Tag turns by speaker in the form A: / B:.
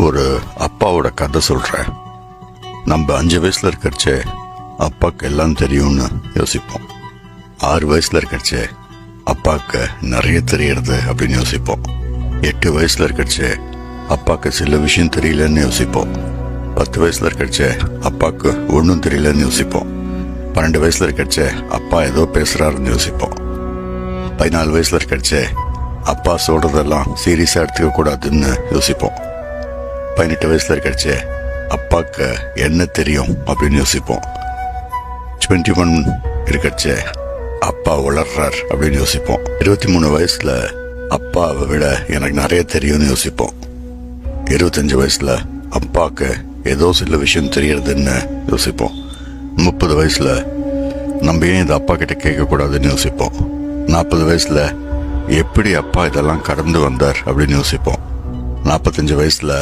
A: ஒரு அப்பாவோட கதை சொல்கிறேன். நம்ம 5 வயசில் இருக்கிறச்சே அப்பாவுக்கு எல்லாம் தெரியும்னு யோசிப்போம். 6 வயசில் இருக்கிறச்சே அப்பாவுக்கு நிறைய தெரியறது அப்படின்னு யோசிப்போம். 8 வயசில் இருக்கிறச்சே அப்பாவுக்கு சில விஷயம் தெரியலன்னு யோசிப்போம். 10 வயசில் இருக்கிறச்சே அப்பாவுக்கு ஒன்றும் தெரியலன்னு யோசிப்போம். 12 வயசில் இருக்கிறச்சே அப்பா ஏதோ பேசுகிறாருன்னு யோசிப்போம். 14 வயசில் இருக்கிறச்சே அப்பா சொல்கிறதெல்லாம் சீரியஸாக எடுத்துக்க கூடாதுன்னு யோசிப்போம். 18 வயசில் இருக்கிறச்சே அப்பாவுக்கு என்ன தெரியும் அப்படின்னு யோசிப்போம். 21 இருக்கிறச்சே அப்பா வளர்றார் அப்படின்னு யோசிப்போம். 23 வயசில் அப்பாவை விட எனக்கு நிறைய தெரியும்னு யோசிப்போம். 25 வயசில் அப்பாவுக்கு ஏதோ சில விஷயம் தெரியறதுன்னு யோசிப்போம். 30 வயசில் நம்ம ஏன் இதை அப்பா கிட்ட கேட்கக்கூடாதுன்னு யோசிப்போம். 40 வயசில் எப்படி அப்பா இதெல்லாம் கடந்து வந்தார் அப்படின்னு யோசிப்போம். 45 வயசில்